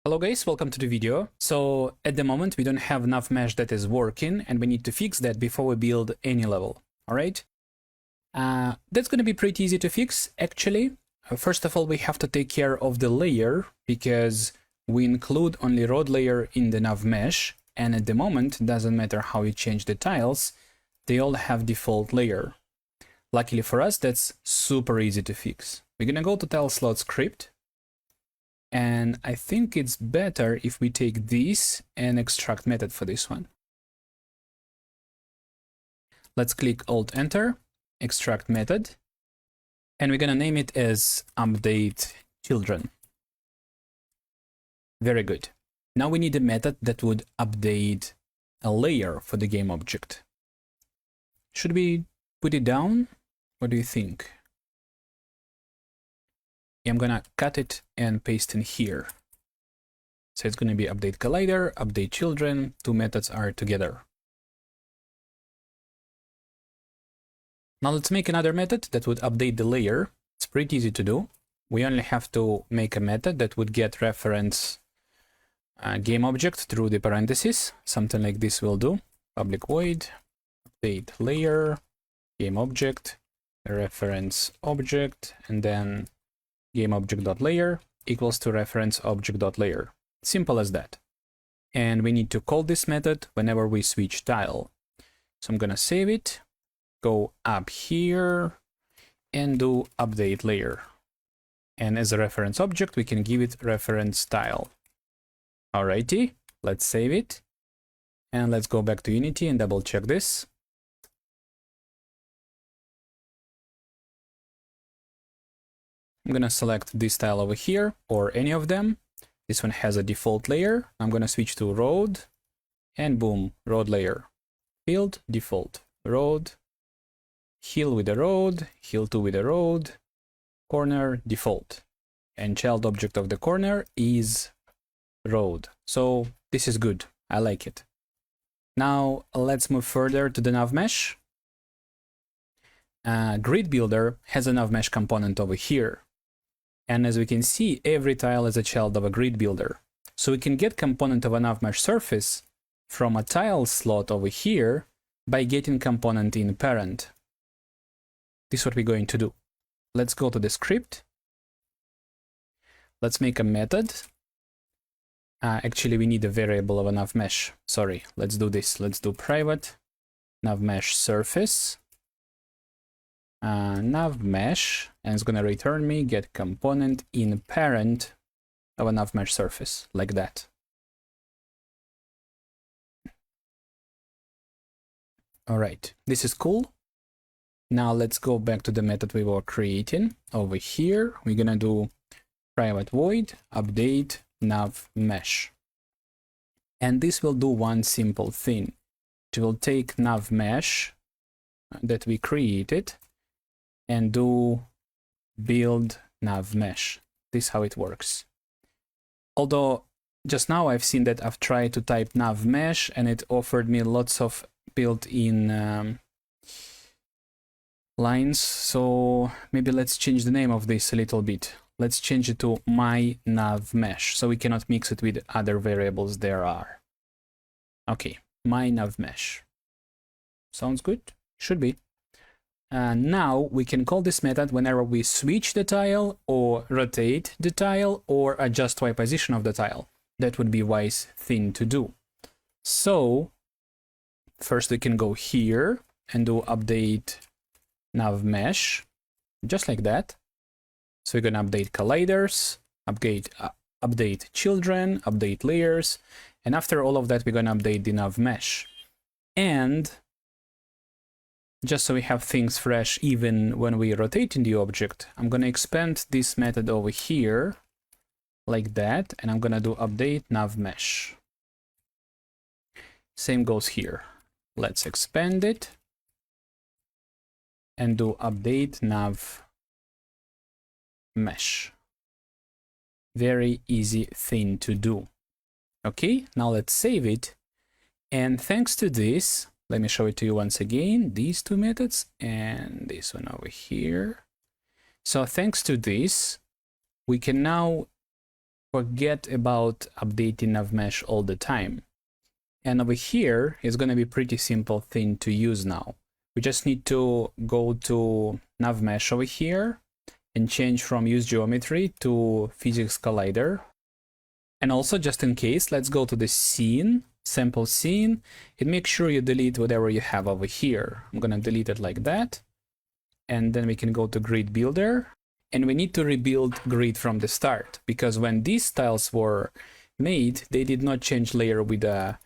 Hello guys, welcome to the video. So at the moment we don't have enough mesh that is working and we need to fix that before we build any level. All right. That's going to be pretty easy to fix actually. First of all, we have to take care of the layer because we include only road layer in the nav mesh, and at the moment it doesn't matter how you change the tiles, they all have default layer. Luckily for us, that's super easy to fix. We're gonna go to tile slot script, and I think it's better if we take this and extract method for this one. Let's click Alt Enter, extract method, and we're gonna name it as update children. Very good. Now we need a method that would update a layer for the game object. Should we put it down? What do you think? I'm gonna cut it and paste in here. So it's gonna be update collider, update children, two methods are together. Now let's make another method that would update the layer. It's pretty easy to do. We only have to make a method that would get reference game object through the parentheses. Something like this will do. Public void, update layer, game object, reference object, and then game object.layer equals to reference object.layer. Simple as that. And we need to call this method whenever we switch tile. So I'm gonna save it, go up here and do update layer. And as a reference object, we can give it reference tile. Alrighty, let's save it. And let's go back to Unity and double check this. I'm gonna select this tile over here or any of them. This one has a default layer. I'm gonna switch to road and boom, road layer. Field, default, road, hill with a road, hill 2 with a road, corner, default. And child object of the corner is road. So this is good, I like it. Now let's move further to the nav mesh. Grid builder has a nav mesh component over here. And as we can see, every tile is a child of a grid builder. So we can get component of a nav mesh surface from a tile slot over here by getting component in parent. This is what we're going to do. Let's go to the script. Let's make a method. Actually, we need a variable of a nav mesh. Sorry, let's do this. Let's do private nav mesh surface. Nav mesh, and it's gonna return me get component in parent of a nav mesh surface, like that. All right, this is cool. Now let's go back to the method we were creating. Over here, we're gonna do private void update nav mesh. And this will do one simple thing. It will take nav mesh that we created and do build nav mesh. This is how it works. Although just now I've seen that I've tried to type nav mesh and it offered me lots of built-in lines. So maybe let's change the name of this a little bit. Let's change it to my nav mesh so we cannot mix it with other variables there are. Okay, my nav mesh. Sounds good? Should be. Now we can call this method whenever we switch the tile or rotate the tile or adjust Y position of the tile. That would be a wise thing to do. So first we can go here and do update nav mesh, just like that. So we're gonna update colliders, update children, update layers, and after all of that we're gonna update the nav mesh. And just so we have things fresh even when we rotate in the object, I'm gonna expand this method over here like that, and I'm gonna do update nav mesh. Same goes here. Let's expand it and do update nav mesh. Very easy thing to do. Okay, now let's save it. And thanks to this, let me show it to you once again, these two methods and this one over here. So thanks to this, we can now forget about updating NavMesh all the time. And over here is going to be a pretty simple thing to use now. We just need to go to NavMesh over here and change from use geometry to physics collider. And also, just in case, let's go to the scene, sample scene, and make sure you delete whatever you have over here. I'm going to delete it like that. And then we can go to grid builder. And we need to rebuild grid from the start, because when these tiles were made, they did not change layer with the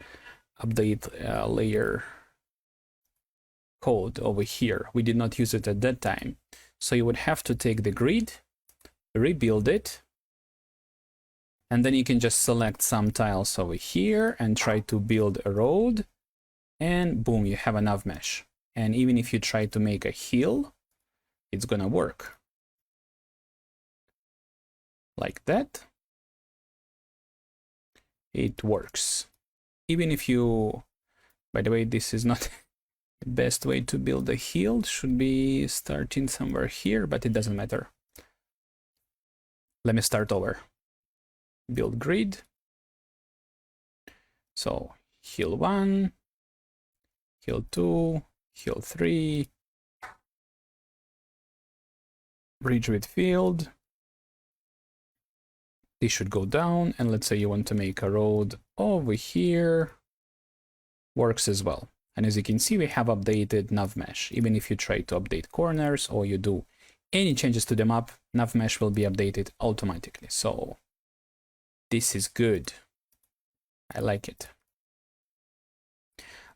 update layer code over here. We did not use it at that time. So you would have to take the grid, rebuild it, and then you can just select some tiles over here and try to build a road, and boom, you have a NavMesh. And even if you try to make a hill, it's gonna work. Like that. It works. Even if you, by the way, this is not the best way to build a hill, should be starting somewhere here, but it doesn't matter. Let me start over. Build grid. So hill 1, hill 2, hill 3, bridge with field. This should go down, and let's say you want to make a road over here. Works as well. And as you can see, we have updated NavMesh. Even if you try to update corners or you do any changes to the map, NavMesh will be updated automatically. So this is good. I like it.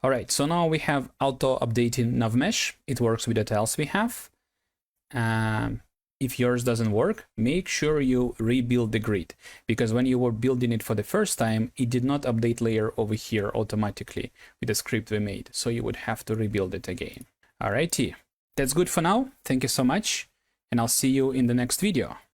All right, so now we have auto updating NavMesh. It works with the tiles we have. If yours doesn't work, make sure you rebuild the grid, because when you were building it for the first time, it did not update layer over here automatically with the script we made. So you would have to rebuild it again. Alrighty, that's good for now. Thank you so much, and I'll see you in the next video.